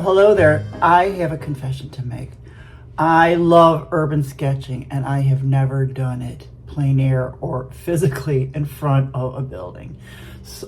hello there. I have a confession to make. I love urban sketching, and I have never done it plein air or physically in front of a building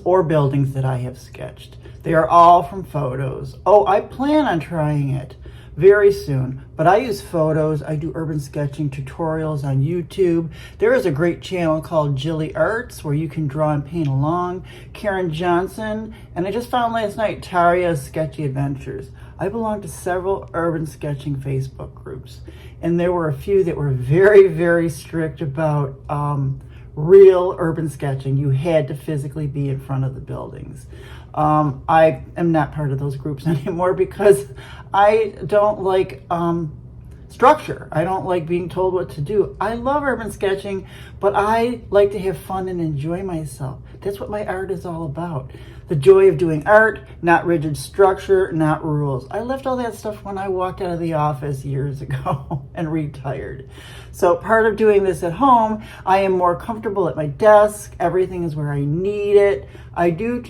or buildings that I have sketched. They are all from photos. Oh, I plan on trying it very soon, but I use photos. I do urban sketching tutorials on YouTube. There is a great channel called Jilly Arts where you can draw and paint along. Karen Johnson, and I just found last night Taria's Sketchy Adventures. I belong to several urban sketching Facebook groups, and there were a few that were very, very strict about real urban sketching. You had to physically be in front of the buildings. I am not part of those groups anymore because I don't like structure. I don't like being told what to do. I love urban sketching, but I like to have fun and enjoy myself. That's what my art is all about. The joy of doing art, not rigid structure, not rules. I left all that stuff when I walked out of the office years ago and retired. So part of doing this at home, I am more comfortable at my desk. Everything is where I need it. I do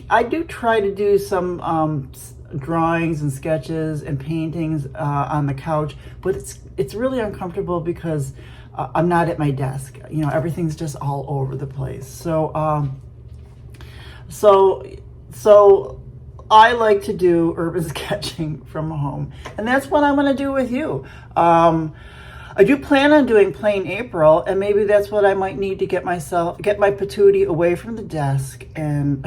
try to do some drawings and sketches and paintings on the couch, but it's really uncomfortable because I'm not at my desk. You know, everything's just all over the place. So I like to do urban sketching from home, and that's what I'm going to do with you. I do plan on doing plain April, and maybe that's what I might need to get my patootie away from the desk and,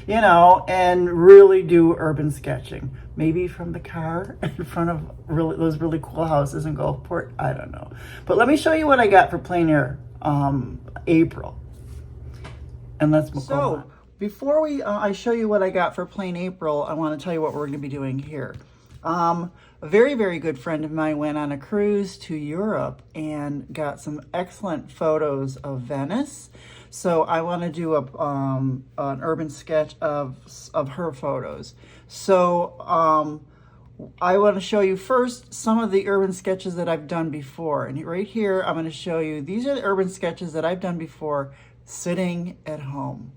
you know, and really do urban sketching. Maybe from the car in front of those really cool houses in Gulfport. I don't know. But let me show you what I got for plain air April. And let's go on. Before I show you what I got for plain April, I want to tell you what we're going to be doing here. A very, very good friend of mine went on a cruise to Europe and got some excellent photos of Venice. So I want to do an urban sketch of her photos. So I want to show you first some of the urban sketches that I've done before. And right here, I'm going to show you, these are the urban sketches that I've done before sitting at home.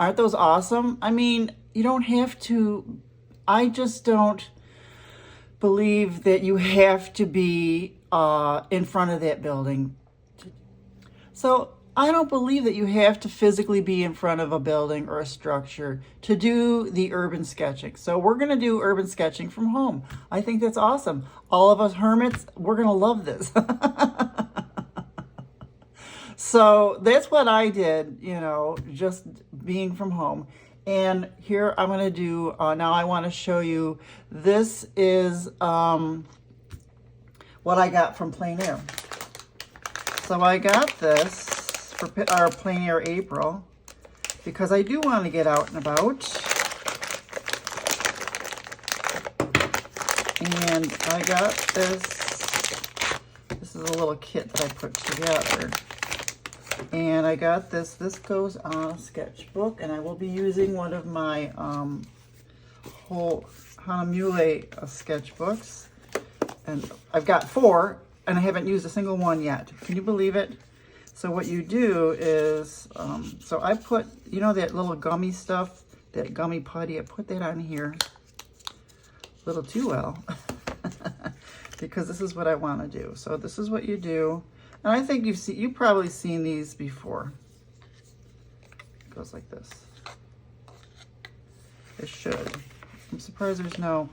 Aren't those awesome? I mean, you don't have to, I just don't believe that you have to be in front of that building. So I don't believe that you have to physically be in front of a building or a structure to do the urban sketching. So we're going to do urban sketching from home. I think that's awesome. All of us hermits, we're going to love this. So that's what I did, you know, just being from home. And here I'm going to do, now I want to show you, this is what I got from Plain Air. So I got this for our Plain Air April because I do want to get out and about. And I got this. This is a little kit that I put together. And I got this. This goes on a sketchbook, and I will be using one of my whole Hanamule sketchbooks. And I've got 4, and I haven't used a single one yet. Can you believe it? So what you do is, so I put, you know, that little gummy stuff, that gummy putty, I put that on here a little too well because this is what I want to do. So this is what you do. And I think you've probably seen these before. It goes like this. It should. I'm surprised there's no.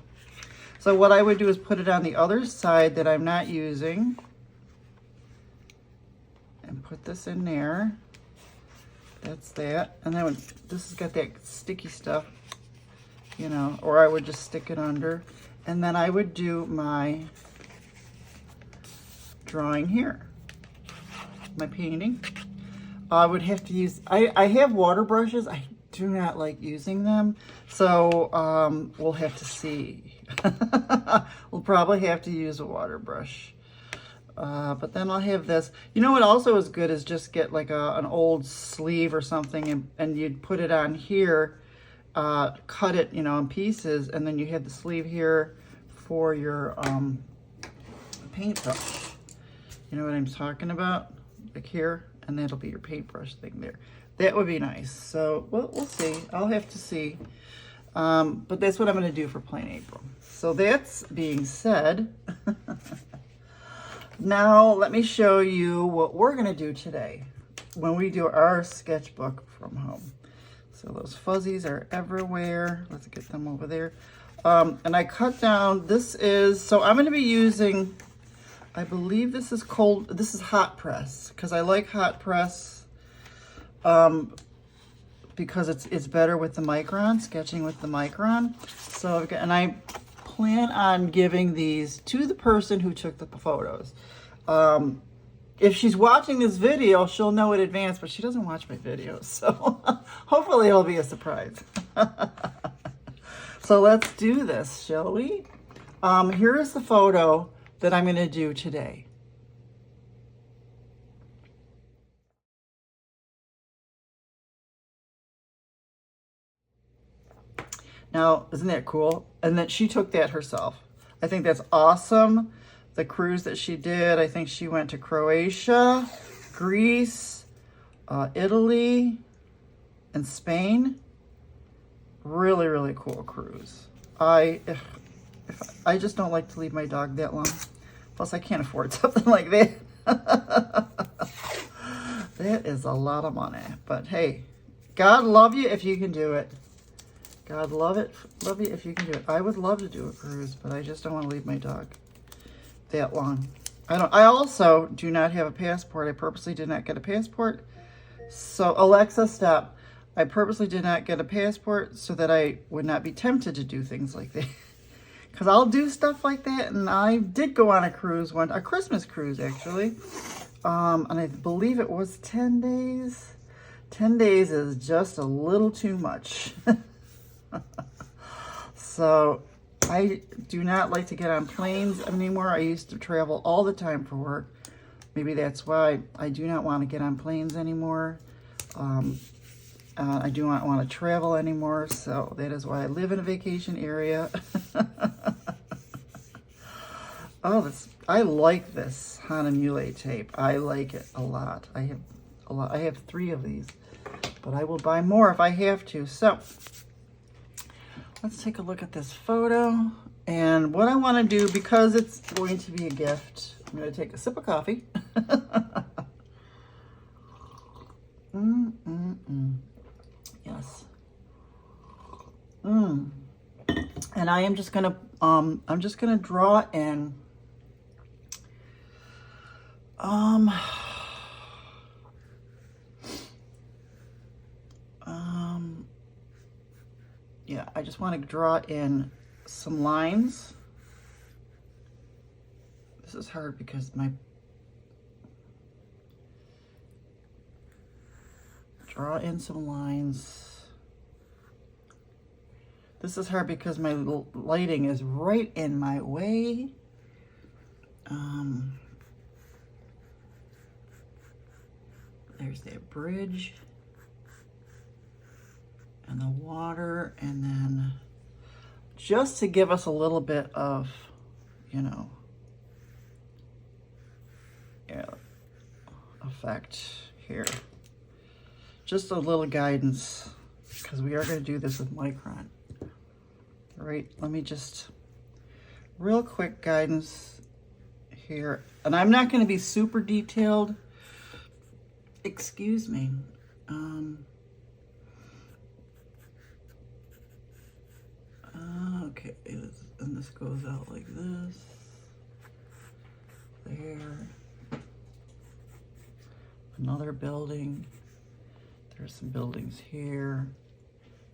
So what I would do is put it on the other side that I'm not using. And put this in there. That's that. And then this has got that sticky stuff, you know, or I would just stick it under. And then I would do my drawing here, my painting. I would have to use, I have water brushes. I do not like using them. So we'll have to see. We'll probably have to use a water brush. But then I'll have this. You know what also is good is just get like an old sleeve or something and you'd put it on here, cut it, you know, in pieces, and then you have the sleeve here for your paintbrush. You know what I'm talking about? Like here, and that'll be your paintbrush thing there. That would be nice. So we'll see. I'll have to see. But that's what I'm going to do for plain April. So that's being said. Now let me show you what we're going to do today when we do our sketchbook from home. So those fuzzies are everywhere. Let's get them over there. And I cut down, this is, so I'm going to be using, I believe this is hot press, because I like hot press because it's better with the micron, sketching with the micron. So and I plan on giving these to the person who took the photos. If she's watching this video, she'll know in advance, but she doesn't watch my videos, so hopefully it'll be a surprise. So let's do this, shall we? Here is the photo that I'm going to do today. Now, isn't that cool? And that she took that herself. I think that's awesome. The cruise that she did, I think she went to Croatia, Greece, Italy, and Spain. Really, really cool cruise. I just don't like to leave my dog that long. Plus, I can't afford something like that. That is a lot of money. But hey, God love you if you can do it. God love you if you can do it. I would love to do a cruise, but I just don't want to leave my dog that long. I also do not have a passport. I purposely did not get a passport. So Alexa, stop. I purposely did not get a passport so that I would not be tempted to do things like that. Because I'll do stuff like that, and I did go on a cruise one, a Christmas cruise actually. And I believe it was 10 days. 10 days is just a little too much. So I do not like to get on planes anymore. I used to travel all the time for work. Maybe that's why I do not want to get on planes anymore. I do not want to travel anymore. So that is why I live in a vacation area. Oh, I like this Hanamule tape. I like it a lot. I have 3 of these, but I will buy more if I have to. So let's take a look at this photo. And what I want to do, because it's going to be a gift, I'm going to take a sip of coffee. Yes. And I am just going to, I'm just going to draw in, yeah, I just want to draw in some lines. This is hard because draw in some lines. This is hard because my lighting is right in my way. There's that bridge and the water, and then just to give us a little bit of, you know, yeah, effect here. Just a little guidance, because we are going to do this with micron. All right, let me just, real quick guidance here. And I'm not going to be super detailed. Excuse me. Okay, and this goes out like this. There. Another building. There's some buildings here.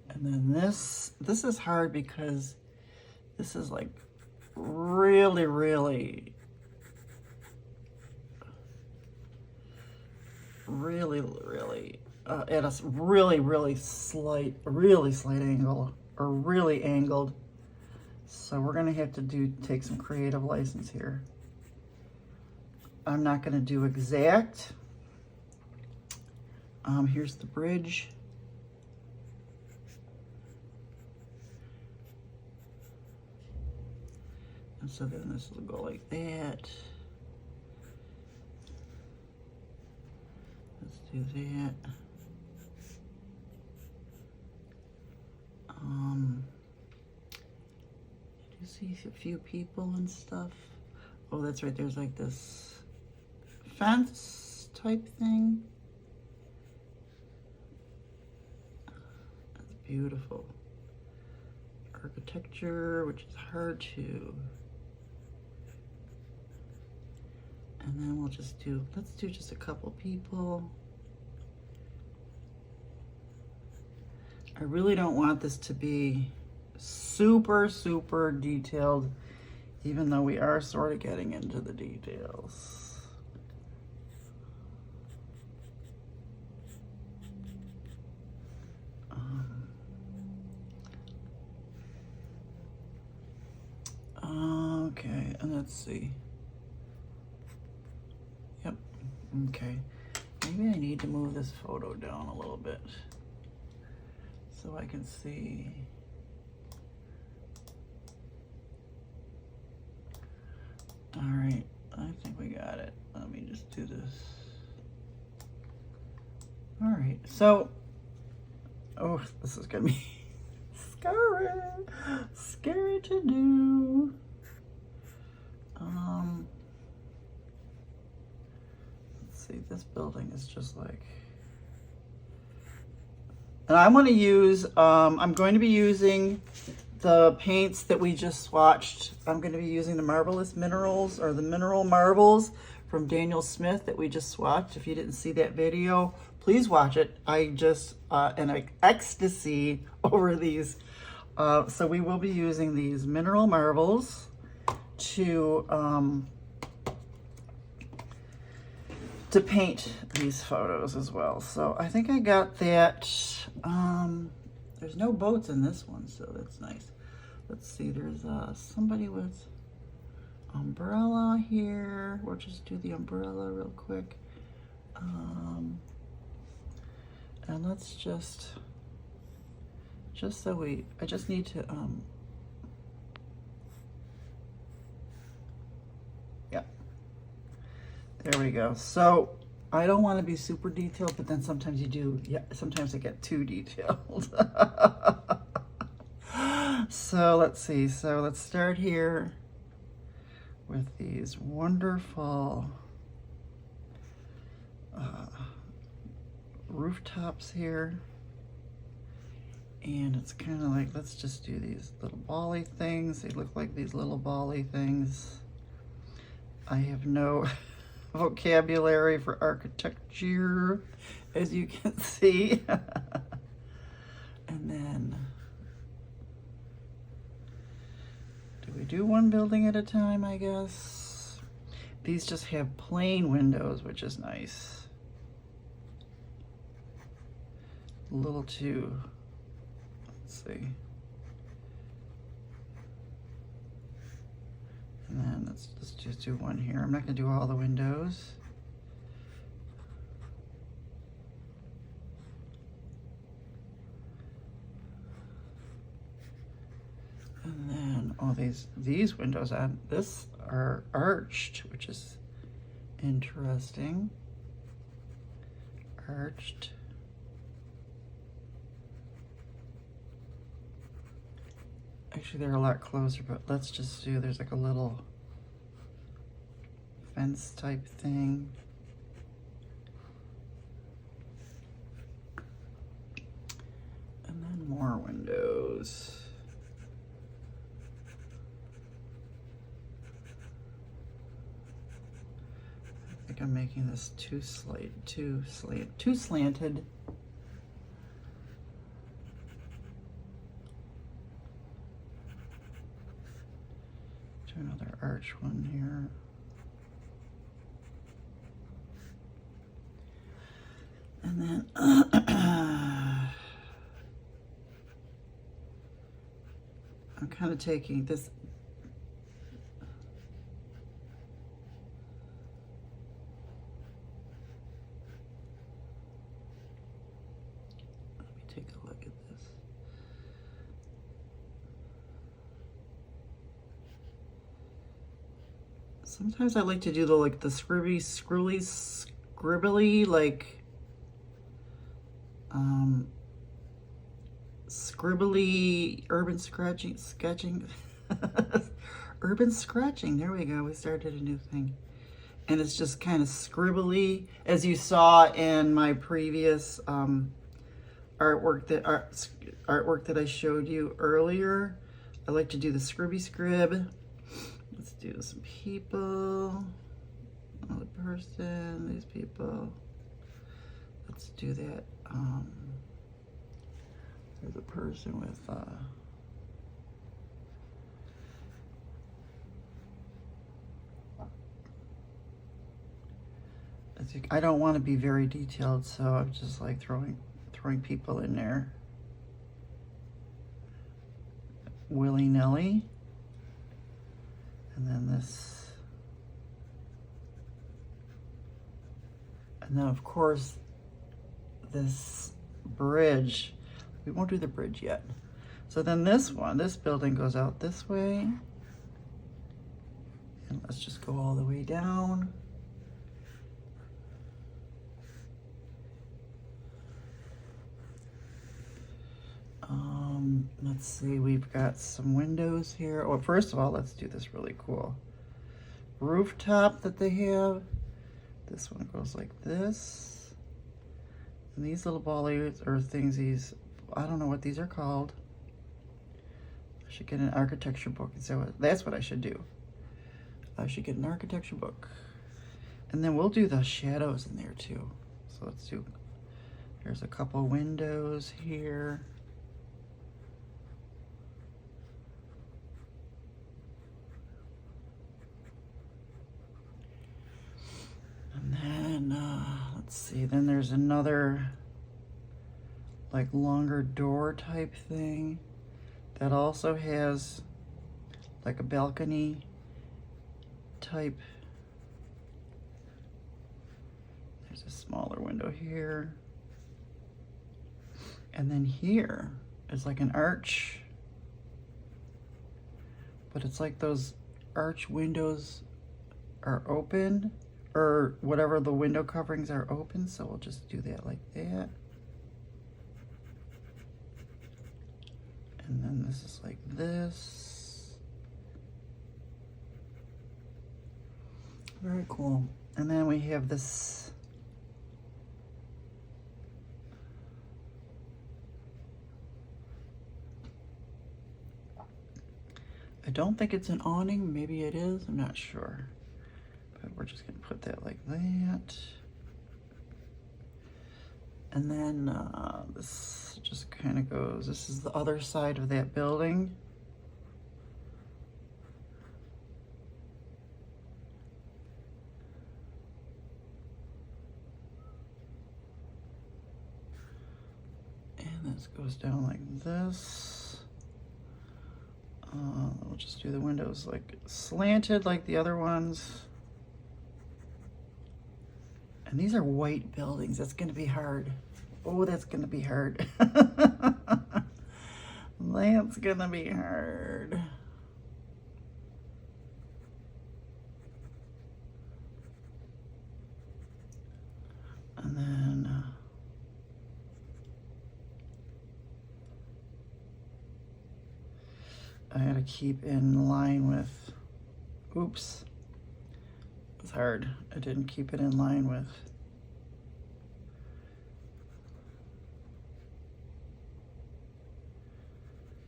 And then this is hard because this is like really, really at a really slight angle, or really angled. So we're gonna have to take some creative license here. I'm not gonna do exact. Here's the bridge. And so then this will go like that. Let's do that. Did you see a few people and stuff? Oh, that's right, there's like this fence type thing. That's beautiful. Architecture, which is hard to. And then we'll just let's do just a couple people. I really don't want this to be super, super detailed, even though we are sort of getting into the details. Okay, and let's see. Yep, okay. Maybe I need to move this photo down a little bit so I can see. All right, I think we got it. Let me just do this. All right, so, oh, this is gonna be scary to do. Let's see, this building is just like, and I want to use, I'm going to be using the paints that we just swatched. I'm going to be using the Marvelous Minerals, or the Mineral Marbles from Daniel Smith that we just swatched. If you didn't see that video, please watch it. I just, an ecstasy over these. So we will be using these Mineral Marbles to paint these photos as well. So I think I got that. There's no boats in this one, so that's nice. Let's see, there's somebody with umbrella here. We'll just do the umbrella real quick. And let's just so I just need to, yeah, there we go. So I don't want to be super detailed, but then sometimes you do. Yeah, sometimes I get too detailed. So let's see. So let's start here with these wonderful rooftops here. And it's kind of like, let's just do these little bally things. They look like these little bally things. I have no vocabulary for architecture, as you can see. And then, do we do one building at a time, I guess? These just have plain windows, which is nice. A little too, let's see. And then let's just do one here. I'm not gonna do all the windows. And then, oh, these windows on this are arched, which is interesting. Arched. Actually, they're a lot closer, but let's just do, there's like a little fence type thing. And then more windows. I'm making this too slanted. Do another arch one here. And then I'm kind of taking this. Let me take a look at this. Sometimes I like to do the scribbly, like scribbly urban sketching. Urban scratching, there we go, we started a new thing. And it's just kind of scribbly, as you saw in my previous artwork that I showed you earlier. I like to do the scribby scrib. Let's do some people, another person, these people. Let's do that. There's a person with I don't want to be very detailed, so I'm just like throwing people in there willy-nilly. And then this, and then of course this bridge. We won't do the bridge yet. So then this building goes out this way. And let's just go all the way down. Let's see, we've got some windows here. Well, first of all, let's do this really cool rooftop that they have. This one goes like this. And these little bollards or things, I don't know what these are called. I should get an architecture book. That's what I should do. I should get an architecture book. And then we'll do the shadows in there too. So let's do, there's a couple windows here. And then, let's see, then there's another like longer door type thing that also has like a balcony type. There's a smaller window here. And then here is like an arch, but it's like those arch windows are open, or whatever, the window coverings are open, so we'll just do that like that. And then this is like this. Very cool. And then we have this I don't think it's an awning, maybe it is, I'm not sure. But we're just gonna put that like that. And then this just kind of goes, this is the other side of that building. And this goes down like this. We'll just do the windows like slanted like the other ones. And these are white buildings. That's going to be hard. Oh, that's going to be hard. That's going to be hard. And then I gotta keep in line with, oops, it's hard. I didn't keep it in line with.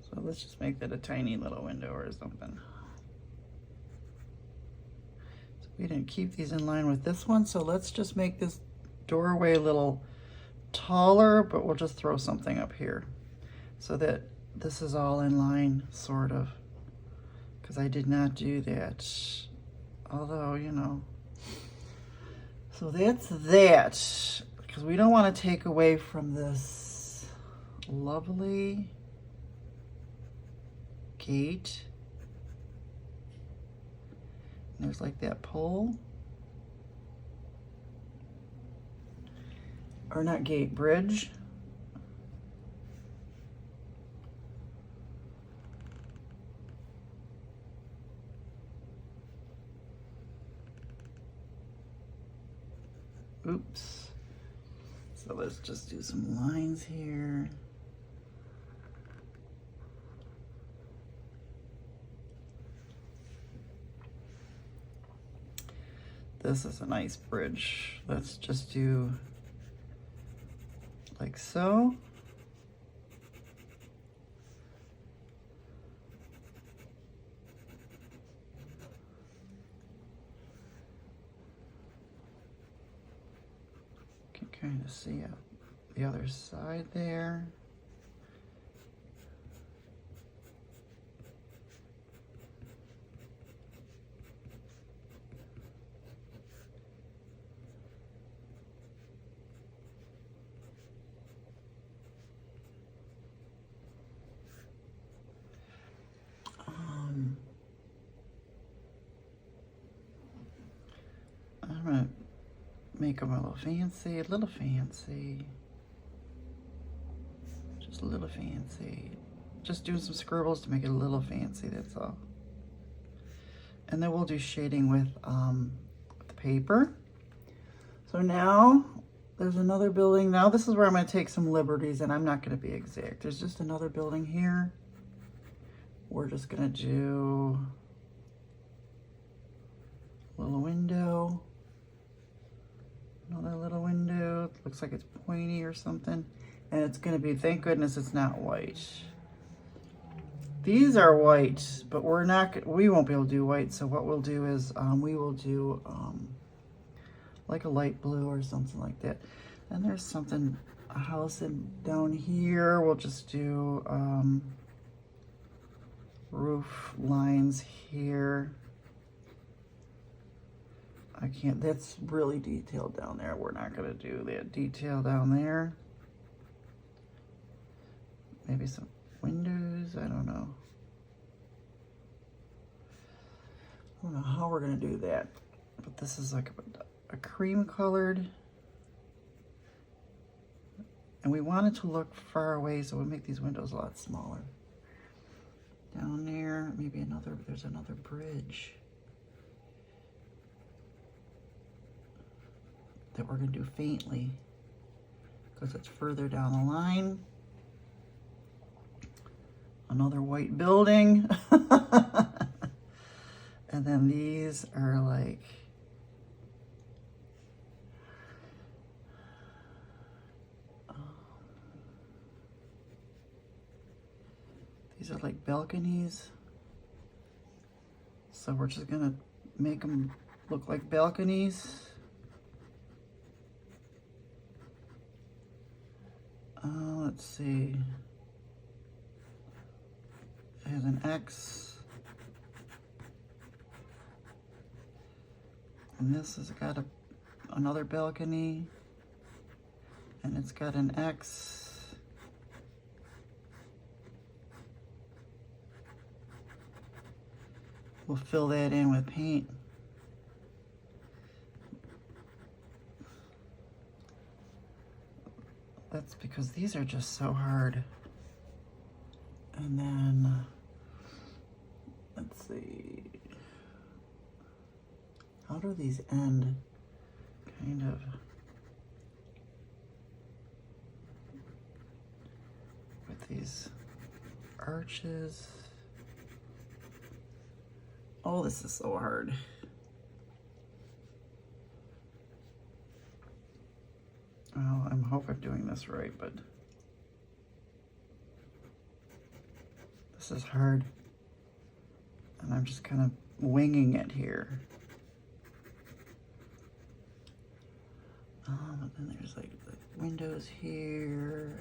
So let's just make that a tiny little window or something. We didn't keep these in line with this one, so let's just make this doorway a little taller, but we'll just throw something up here so that this is all in line, sort of, because I did not do that. Although, you know, so that's that, because we don't want to take away from this lovely gate. And there's like that pole, or not gate, bridge. Oops. So let's just do some lines here. This is a nice bridge. Let's just do like so. Can kind of see the other side there. I'm gonna make them a little fancy, just a little fancy. Just doing some scribbles to make it a little fancy, that's all. And then we'll do shading with the paper. So now there's another building. Now this is where I'm gonna take some liberties, and I'm not gonna be exact. There's just another building here. We're just gonna do a little window. Another little window. It looks like it's pointy or something. And it's gonna be, thank goodness it's not white. These are white, but we won't be able to do white. So what we'll do is we will do like a light blue or something like that. And there's something, a house down here. We'll just do roof lines here. I can't, that's really detailed down there. We're not gonna do that detail down there. Maybe some windows, I don't know. I don't know how we're gonna do that, but this is like a cream colored. And we want it to look far away, so we'll make these windows a lot smaller. Down there, maybe there's another bridge that we're gonna do faintly because it's further down the line. Another white building. And then these are like, these are like balconies. So we're just gonna make them look like balconies. Let's see. There's an X. And this has got another balcony. And it's got an X. We'll fill that in with paint. That's because these are just so hard. And then, let's see. How do these end? Kind of. With these arches. Oh, this is so hard. Well, I hope I'm doing this right, but this is hard. And I'm just kind of winging it here. And then there's like the windows here.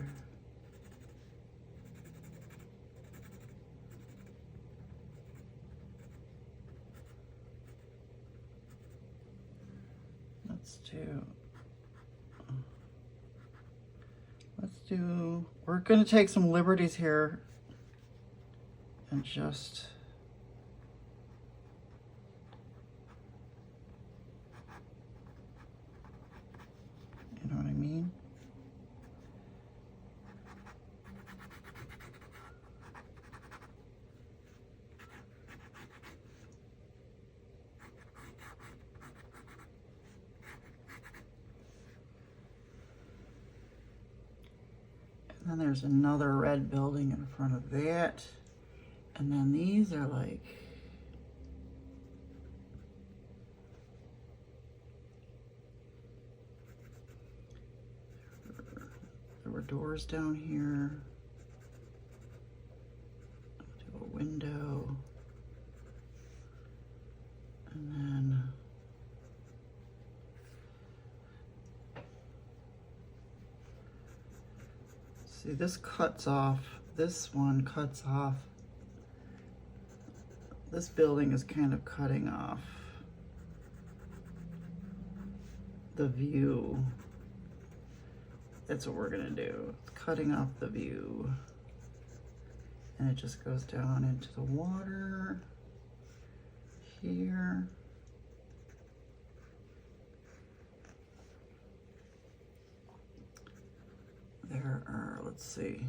We're gonna take some liberties here and just you know what I mean? And then there's another red building in front of that. And then these are like, there were doors down here. To a window. And then see, this cuts off, this one cuts off. This building is kind of cutting off the view. That's what we're gonna do. It's cutting off the view. And it just goes down into the water here. There are, let's see,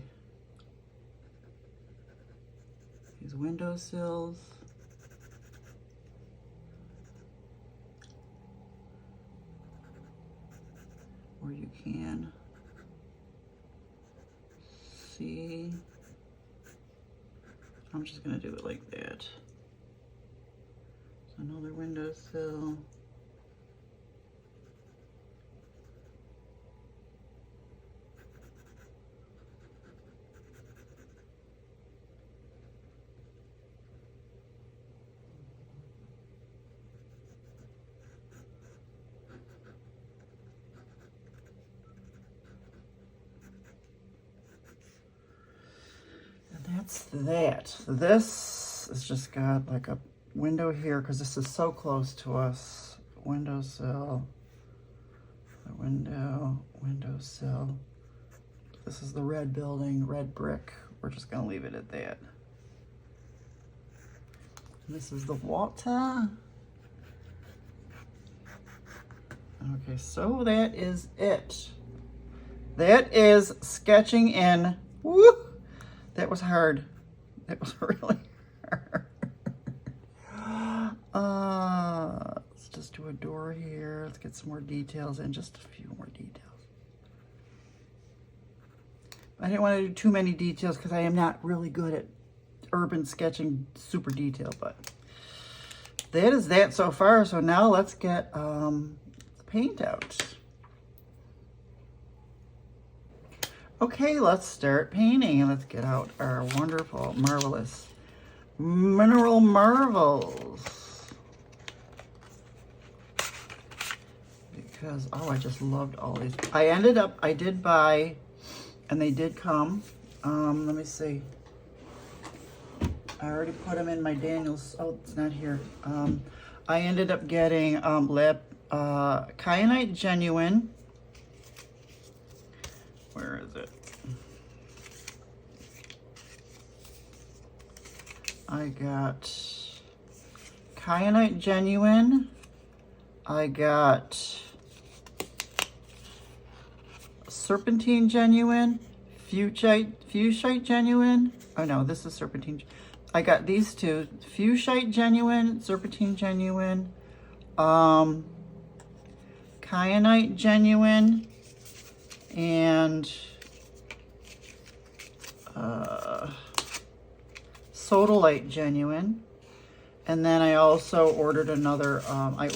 these windowsills. Where you can see. I'm just gonna do it like that. So another windowsill. That's that. This has just got like a window here because this is so close to us. Windowsill, the window, windowsill. This is the red building, red brick. We're just gonna leave it at that. This is the water. Okay, so that is it. That is sketching in. Woo! That was hard. That was really hard. Let's just do a door here. Let's get some more details in, just a few more details. I didn't want to do too many details because I am not really good at urban sketching super detail, but that is that so far. So now let's get the paint out. Okay, let's start painting and let's get out our wonderful, marvelous mineral marvels. Because, oh, I just loved all these. I did buy, and they did come. Let me see. I already put them in my Daniel's, oh, it's not here. I ended up getting Kyanite Genuine. Where is it? I got Kyanite Genuine. I got Serpentine Genuine. Fuchsite Genuine. Oh no, this is Serpentine. I got these two. Fuchsite Genuine, Serpentine Genuine. Kyanite Genuine. And Sodalite Genuine. And then I also ordered another, I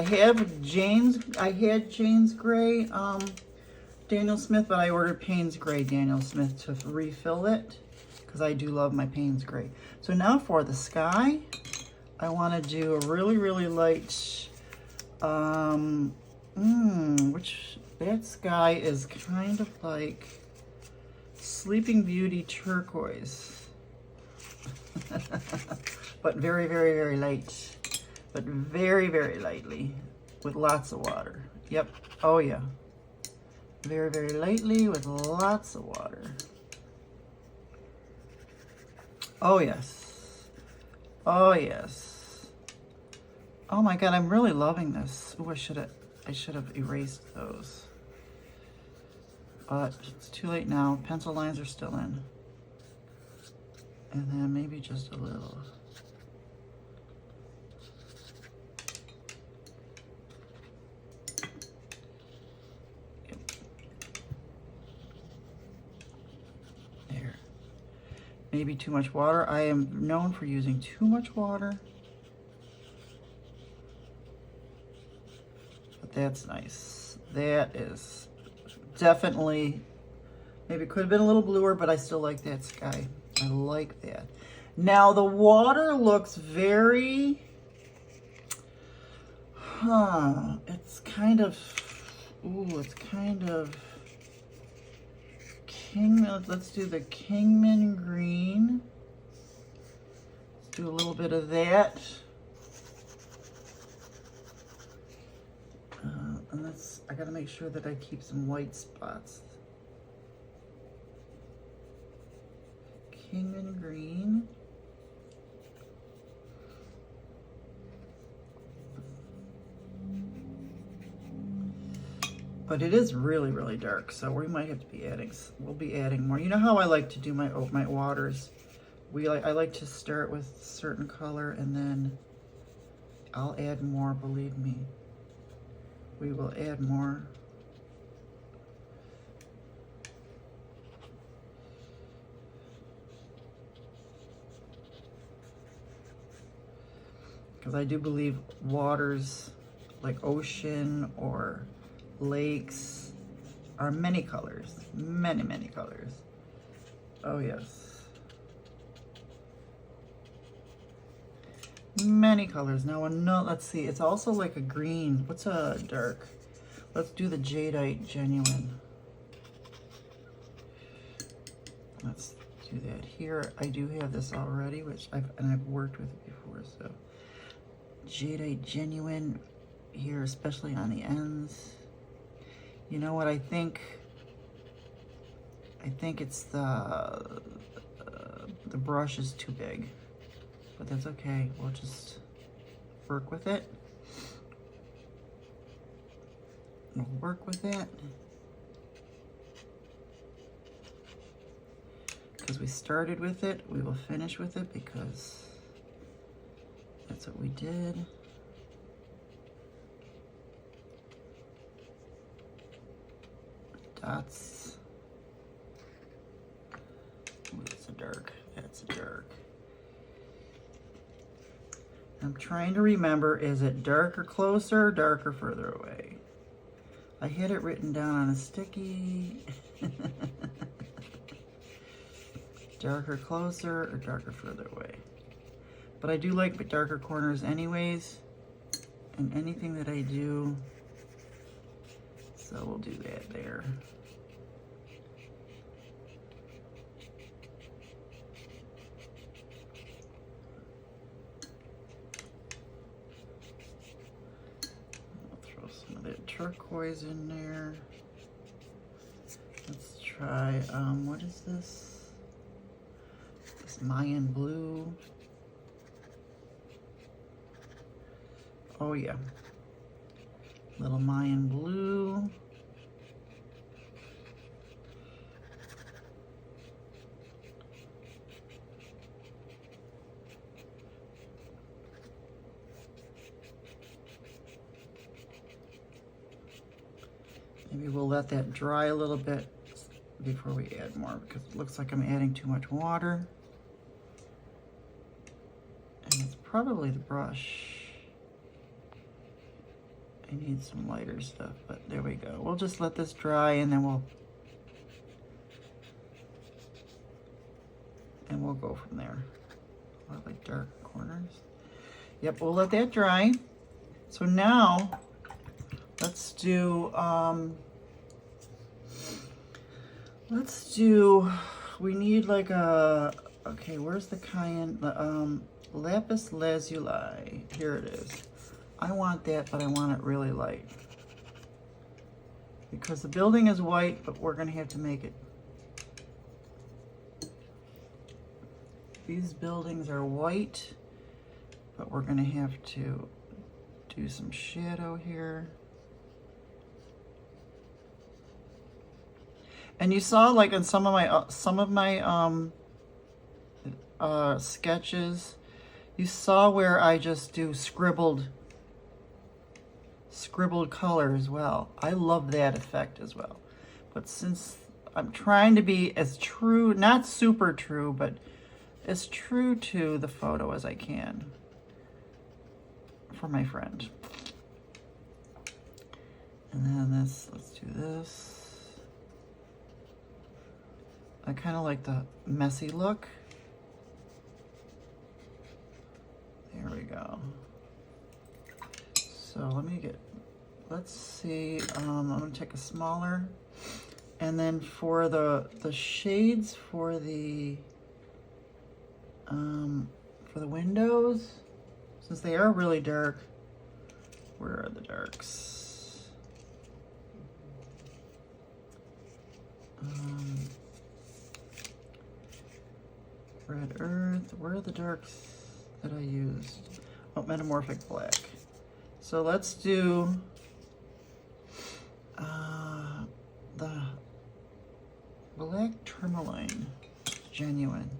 had Jane's Gray Daniel Smith, but I ordered Payne's Gray Daniel Smith to refill it because I do love my Payne's Gray. So now for the sky, I want to do a really, really light Which, that sky is kind of like Sleeping Beauty turquoise. But very, very, very light. But very, very lightly with lots of water. Yep. Oh yeah. Very, very lightly with lots of water. Oh yes. Oh yes. Oh my God, I'm really loving this. Oh, I should have erased those. But it's too late now. Pencil lines are still in. And then maybe just a little. Yep. There. Maybe too much water. I am known for using too much water. But that's nice. That is definitely, maybe it could have been a little bluer, but I still like that sky. I like that. Now the water looks very, it's kind of, it's kind of let's do the Kingman green. Let's do a little bit of that. And I gotta make sure that I keep some white spots. Kingman green. But it is really, really dark, so we might have to be adding, we'll be adding more. You know how I like to do my waters? I like to start with a certain color and then I'll add more, believe me. We will add more. Because I do believe waters like ocean or lakes are many colors, many, many colors. Oh yes. Many colors. Now, let's see, it's also like a green. What's a dark? Let's do the Jadeite Genuine. Let's do that here. I do have this already, which I've worked with it before, so. Jadeite Genuine here, especially on the ends. You know what I think? I think it's the brush is too big, but that's okay. We'll just work with it. We'll work with that. Because we started with it, we will finish with it because that's what we did. Dots. Ooh, that's a dark. That's a dark. I'm trying to remember, is it darker closer or darker further away? I had it written down on a sticky. Darker closer or darker further away? But I do like darker corners anyways, and anything that I do, so we'll do that there. I'll throw some of that turquoise in there. Let's try, what is this? This Mayan blue. Oh yeah, little Mayan blue. Maybe we'll let that dry a little bit before we add more, because it looks like I'm adding too much water. And it's probably the brush. I need some lighter stuff, but there we go. We'll just let this dry and then we'll go from there. I like dark corners. Yep, we'll let that dry. So now Let's do, we need like a, okay, where's the cayenne, lapis lazuli. Here it is. I want that, but I want it really light. Because the building is white, but we're gonna have to make it. These buildings are white, but we're gonna have to do some shadow here. And you saw, like, in some of my sketches, you saw where I just do scribbled color as well. I love that effect as well. But since I'm trying to be as true, not super true, but as true to the photo as I can for my friend. And then this, let's do this. I kind of like the messy look. There we go. So let's see, I'm gonna take a smaller, and then for the shades for the windows, since they are really dark, where are the darks? Red Earth, where are the darks that I used? Oh, Metamorphic Black. So let's do the black tourmaline, genuine.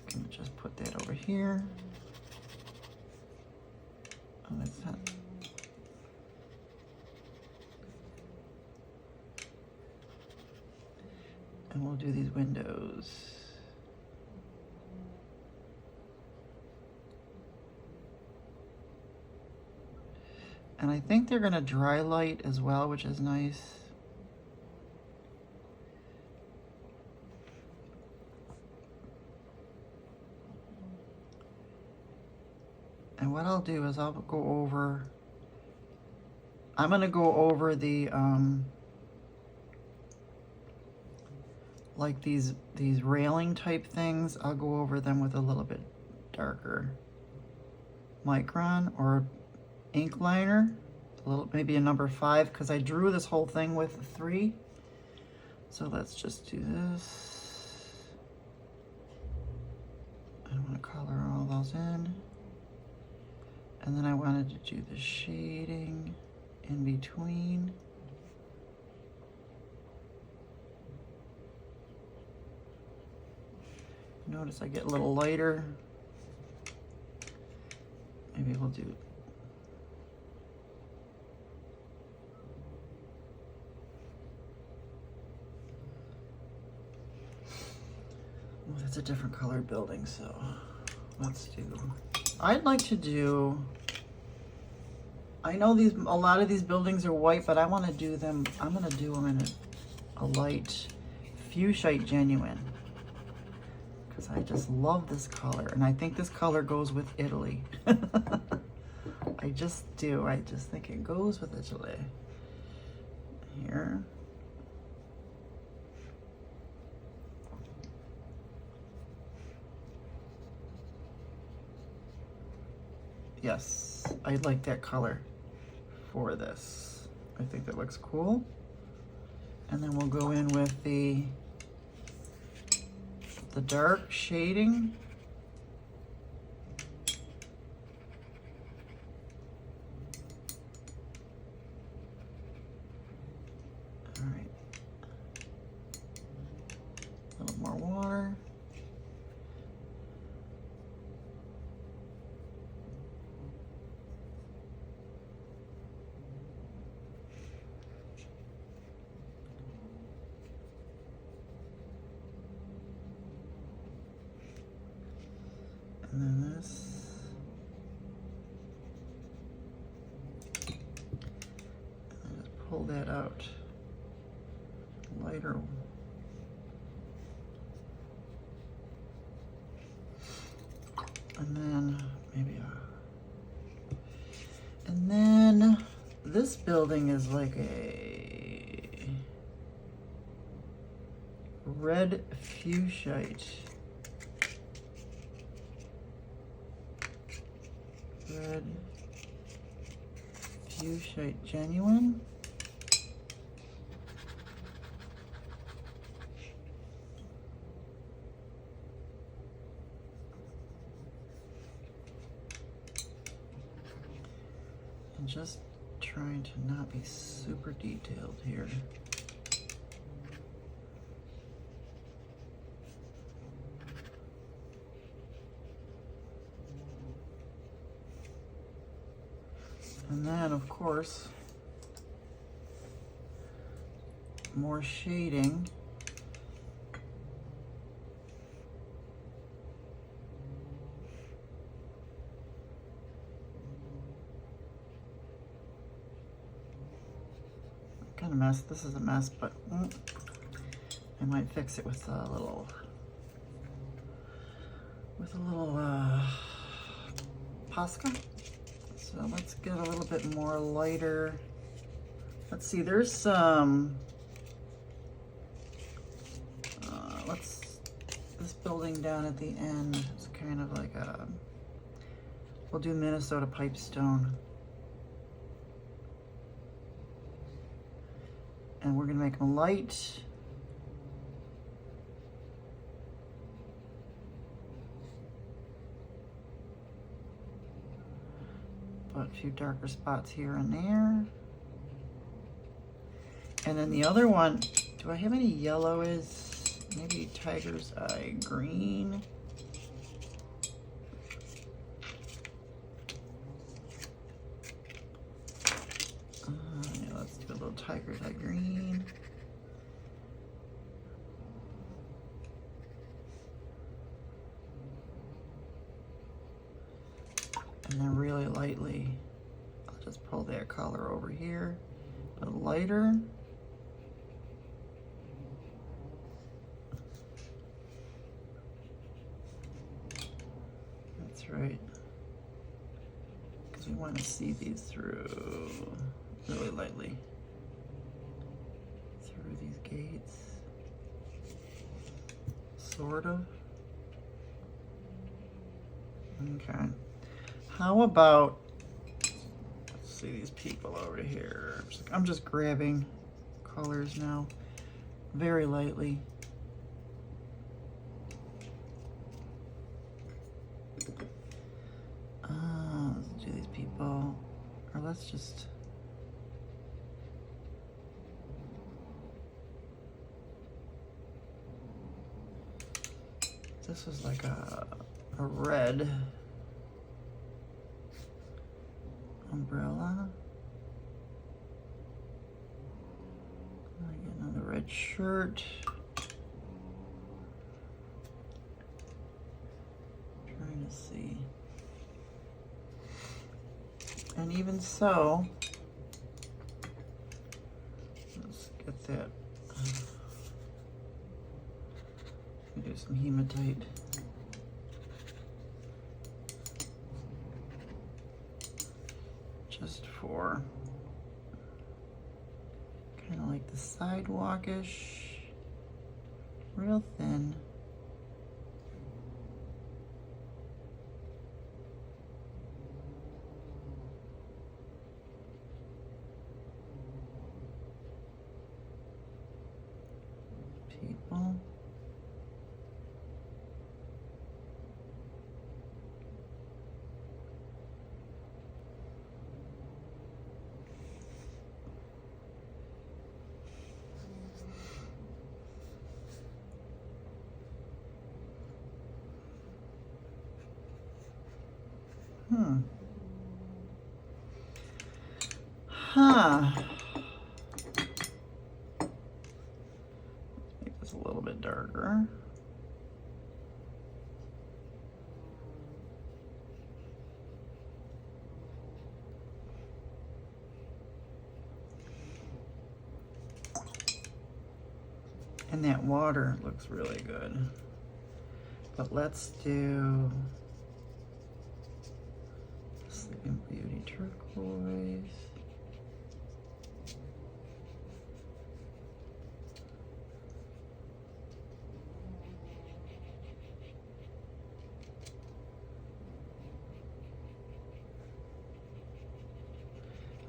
I'm gonna just put that over here. Oh, that's not. And we'll do these windows. And I think they're gonna dry light as well, which is nice. And what I'll do is I'll go over, I'm gonna go over the, like these railing type things. I'll go over them with a little bit darker micron or ink liner, a little, maybe a number 5, because I drew this whole thing with a 3. So let's just do this. I want to color all those in. And then I wanted to do the shading in between. Notice I get a little lighter. Maybe we'll do. Well, that's a different colored building, so let's do. I'd like to do. I know a lot of these buildings are white, but I want to do them. I'm gonna do them in a light fuchsite genuine. I just love this color, and I think this color goes with Italy. I just do. I just think it goes with Italy. Here. Yes, I like that color for this. I think that looks cool. And then we'll go in with the dark shading. All right. A little more water. And then this. And just pull that out. Lighter. And then maybe and then this building is like a red fuchsite. Red fuchsite genuine. And just trying to not be super detailed here. And then, of course, more shading. Kind of mess. This is a mess, but I might fix it with a little Posca. So let's get a little bit more lighter. Let's see, there's some, this building down at the end is kind of like a, we'll do Minnesota pipestone. And we're gonna make them light. But a few darker spots here and there. And then the other one, do I have any yellow? Is maybe Tiger's Eye green? Yeah, let's do a little Tiger's Eye green. And then really lightly, I'll just pull that color over here, but lighter. That's right, because we want to see these through really lightly, through these gates, sort of. Okay. How about, let's see these people over here. I'm just grabbing colors now, very lightly. Let's do these people, or let's just, this was like a red umbrella. I get another red shirt. Trying to see. And even so, let's get that. Let me do some hematite. Just for kind of like the sidewalkish, real thin. People. Make this a little bit darker. And that water looks really good. But let's do Sleeping Beauty turquoise.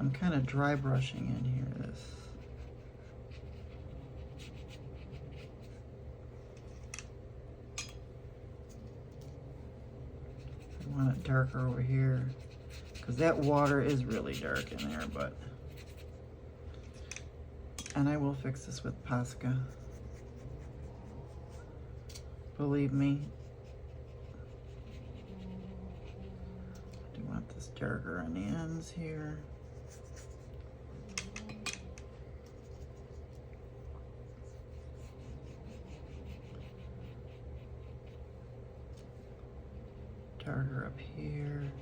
I'm kind of dry brushing in here this. I want it darker over here because that water is really dark in there, but, and I will fix this with Posca. Believe me. I do want this darker on the ends here. Darker up here.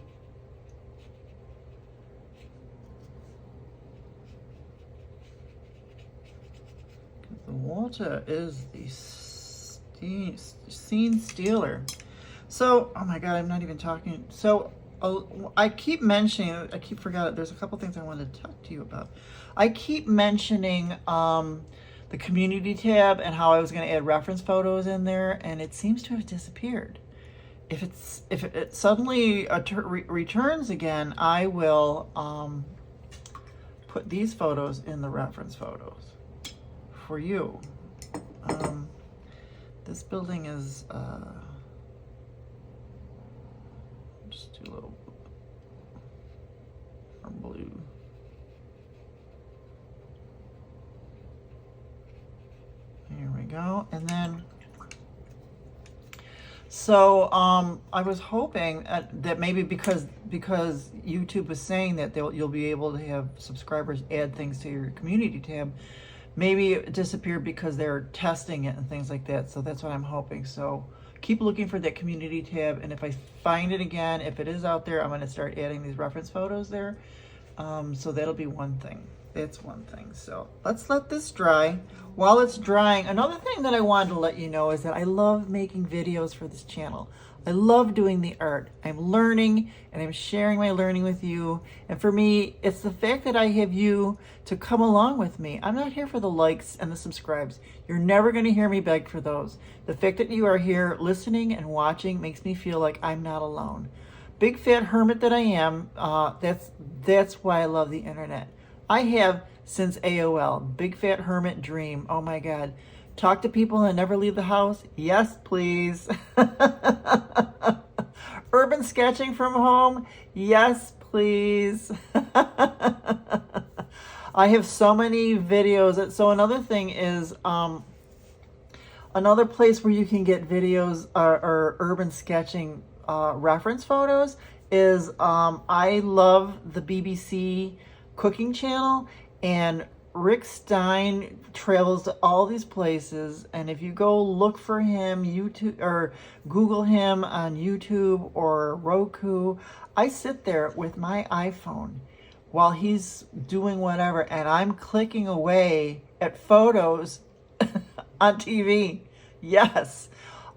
The water is the scene stealer. So, oh my God, I'm not even talking. So, I keep mentioning, I keep forgetting, there's a couple things I wanted to talk to you about. I keep mentioning the community tab and how I was going to add reference photos in there, and it seems to have disappeared. If it suddenly returns again, I will put these photos in the reference photos for you. This building is just do a little blue. Here we go, and then. So I was hoping that maybe because YouTube was saying that you'll be able to have subscribers add things to your community tab, maybe it disappeared because they're testing it and things like that. So that's what I'm hoping. So keep looking for that community tab, and if I find it again, if it is out there, I'm going to start adding these reference photos there. So that'll be one thing. That's one thing. So let's let this dry. While it's drying, another thing that I wanted to let you know is that I love making videos for this channel. I love doing the art. I'm learning and I'm sharing my learning with you. And for me, it's the fact that I have you to come along with me. I'm not here for the likes and the subscribes. You're never going to hear me beg for those. The fact that you are here listening and watching makes me feel like I'm not alone. Big fat hermit that I am, that's why I love the internet. I have since AOL, big fat hermit dream. Oh my God. Talk to people and never leave the house? Yes, please. Urban sketching from home? Yes, please. I have so many videos. So another thing is, another place where you can get videos or urban sketching reference photos is, I love the BBC cooking channel, and Rick Stein travels to all these places, and if you go look for him, YouTube or Google him on YouTube or Roku, I sit there with my iPhone while he's doing whatever, and I'm clicking away at photos on TV. Yes.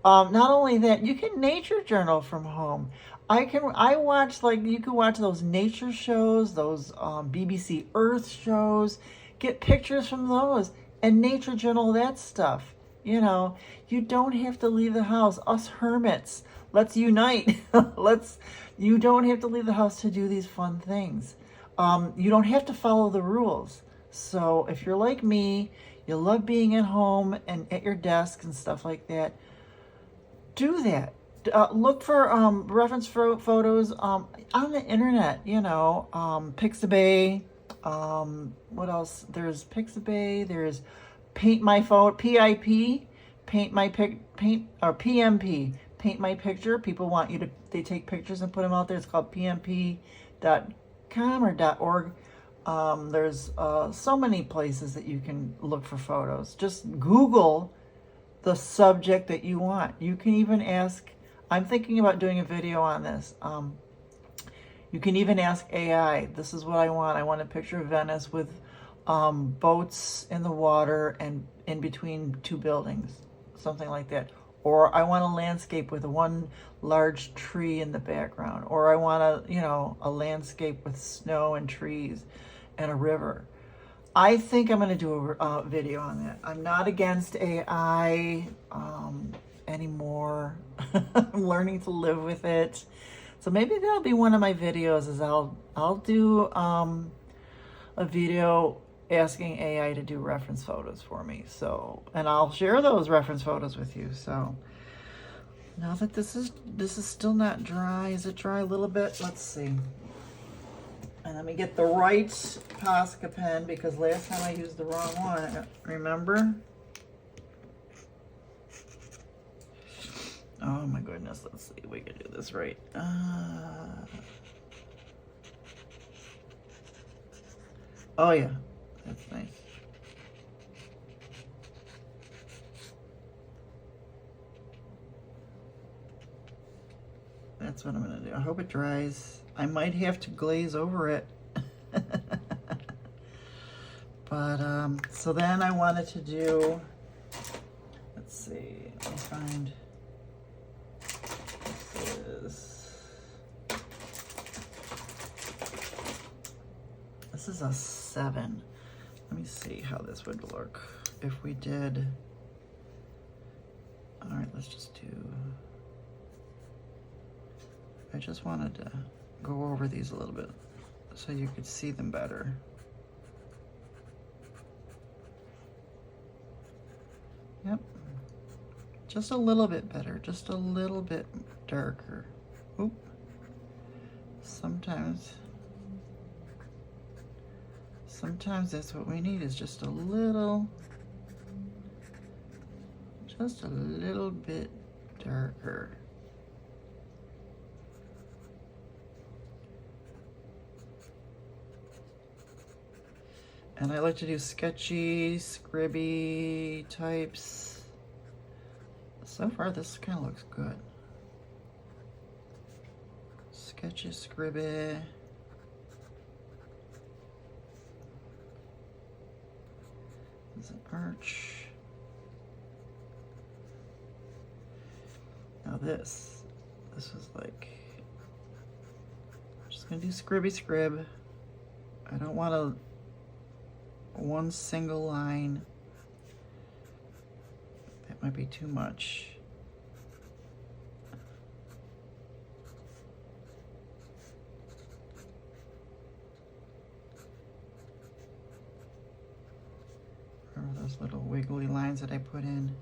Not only that, you can nature journal from home. I watch, like, you can watch those nature shows, those BBC Earth shows, get pictures from those and nature journal that stuff. You know, you don't have to leave the house. Us hermits, let's unite. You don't have to leave the house to do these fun things. You don't have to follow the rules. So if you're like me, you love being at home and at your desk and stuff like that, do that. Look for reference photos on the internet, you know, Pixabay, what else? There's Pixabay, there's Paint My Photo, PIP, Paint My or PMP, Paint My Picture. People want you to, they take pictures and put them out there. It's called pmp.com or .org. There's so many places that you can look for photos. Just Google the subject that you want. You can even ask, I'm thinking about doing a video on this. You can even ask AI, this is what I want. I want a picture of Venice with boats in the water and in between two buildings, something like that. Or I want a landscape with one large tree in the background. Or I want a landscape with snow and trees and a river. I think I'm going to do a video on that. I'm not against AI anymore. I'm learning to live with it. So maybe that'll be one of my videos. Is I'll do a video asking AI to do reference photos for me. So, and I'll share those reference photos with you. So now that this is still not dry. Is it dry a little bit? Let's see. And let me get the right Posca pen because last time I used the wrong one. Remember? Oh my goodness. Let's see if we can do this right. Oh yeah, that's nice. That's what I'm gonna do. I hope it dries. I might have to glaze over it. But, so then I wanted to do, let's see, let me find, this is a 7. Let me see how this would look if we did, all right, let's just do, I just wanted to go over these a little bit so you could see them better. Yep, just a little bit better, just a little bit darker. Oop, sometimes that's what we need, is just a little bit darker. And I like to do sketchy, scribby types. So far, this kind of looks good. Sketchy, scribby. There's an arch. Now this is like, I'm just gonna do scribby scrib. I don't want one single line. That might be too much. Remember those little wiggly lines that I put in?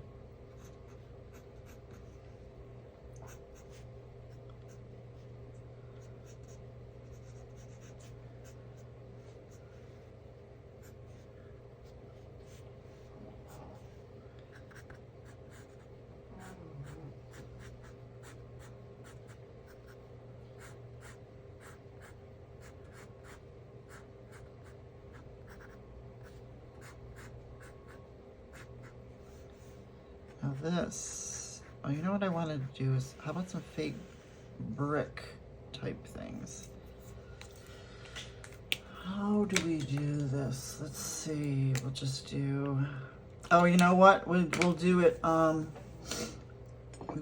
Now this, oh, you know what I wanted to do is, how about some fake brick type things? How do we do this? Let's see, we'll just do, oh, you know what? We'll do it, we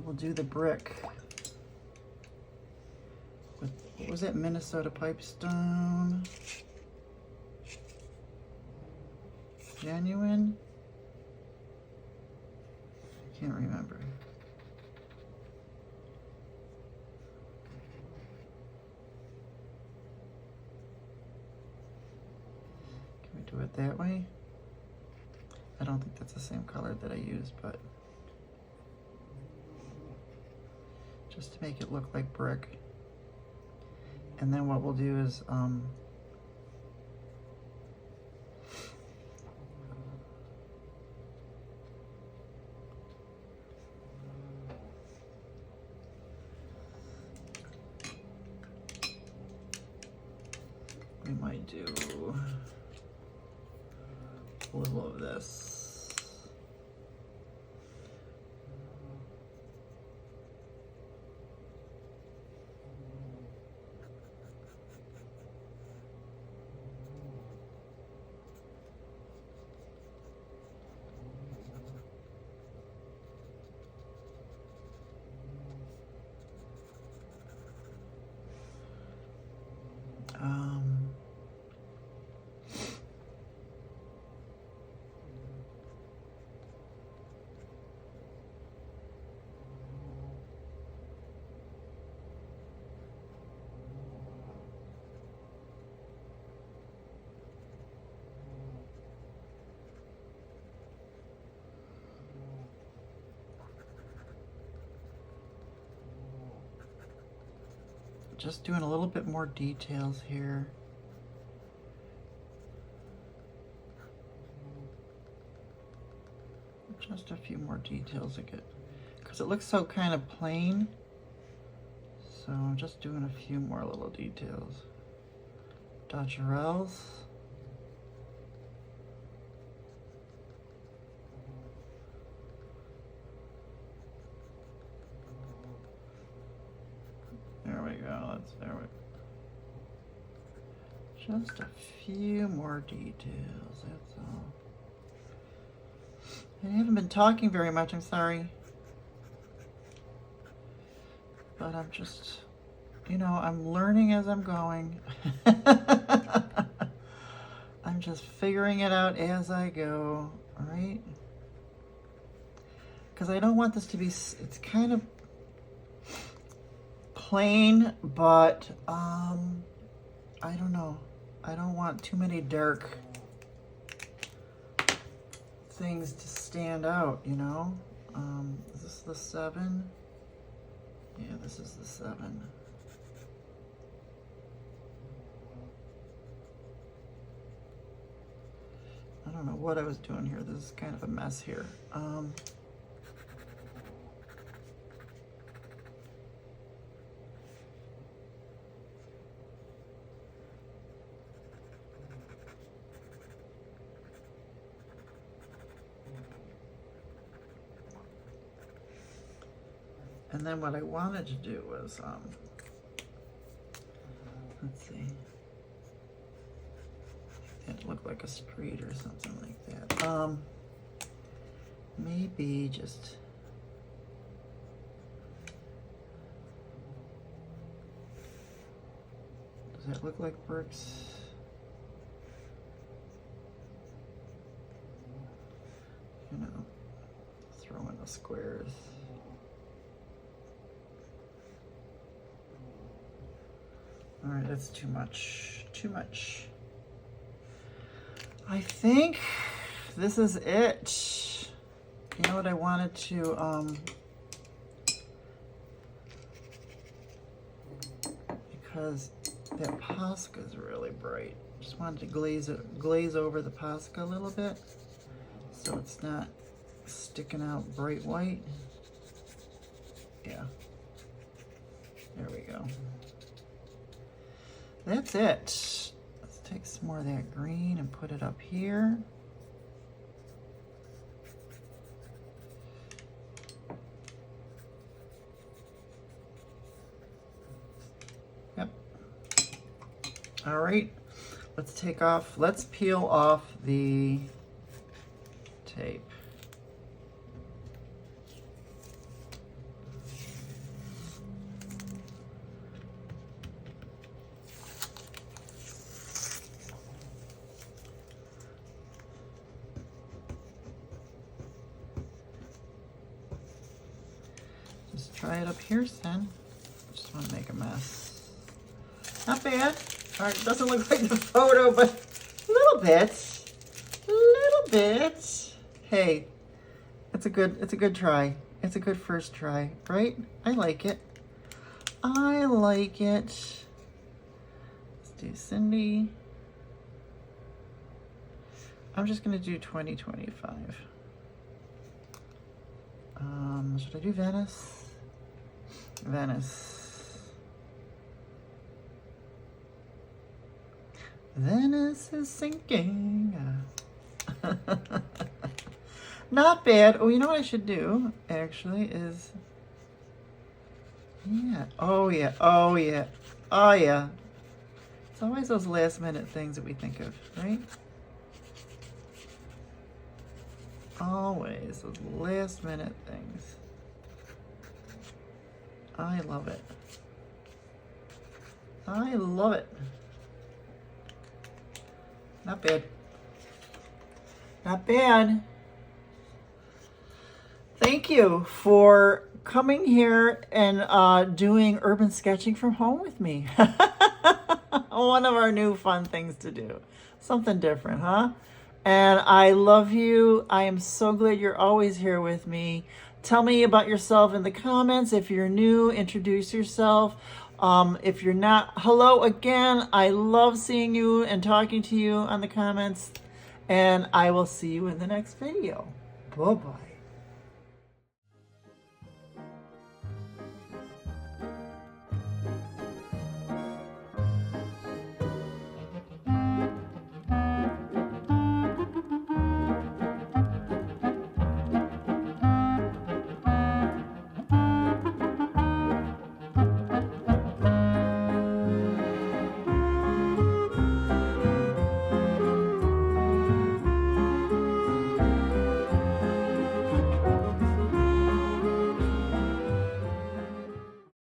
will do the brick with, what was that, Minnesota pipestone? Genuine? Can't remember. Can we do it that way? I don't think that's the same color that I used, but just to make it look like brick. And then what we'll do is we might do a little of this. just doing a little bit more details here. Just a few more details to get, because it looks so kind of plain. So I'm just doing a few more little details. Dodgerels. There we go. Just a few more details, that's all. I haven't been talking very much, I'm sorry. But I'm just, you know, I'm learning as I'm going. I'm just figuring it out as I go, all right? Because I don't want this to be, it's kind of plain, but I don't know. I don't want too many dark things to stand out, you know? Is this the 7? Yeah, this is the 7. I don't know what I was doing here. This is kind of a mess here. And then what I wanted to do was, let's see, it looked like a street or something like that. Maybe just, does that look like bricks? You know, throw in the squares. All right, that's too much, too much. I think this is it. You know what I wanted to, because that Posca is really bright. Just wanted to glaze over the Posca a little bit so it's not sticking out bright white. Yeah, there we go. That's it. Let's take some more of that green and put it up here. Yep. All right, let's peel off the tape. Try it up here, son. Just want to make a mess. Not bad. All right, it doesn't look like the photo, but a little bit. A little bit. Hey, it's a good try. It's a good first try, right? I like it. I like it. Let's do Cindy. I'm just gonna do 2025. Should I do Venice? Venice is sinking. Not bad. Oh, you know what I should do, actually, is... Yeah. Oh, yeah. Oh, yeah. Oh, yeah. It's always those last-minute things that we think of, right? Always those last-minute things. I love it. I love it. Not bad. Not bad. Thank you for coming here and doing urban sketching from home with me. One of our new fun things to do. Something different, huh? And I love you. I am so glad you're always here with me. Tell me about yourself in the comments. If you're new, introduce yourself. If you're not, hello again. I love seeing you and talking to you on the comments. And I will see you in the next video. Bye-bye.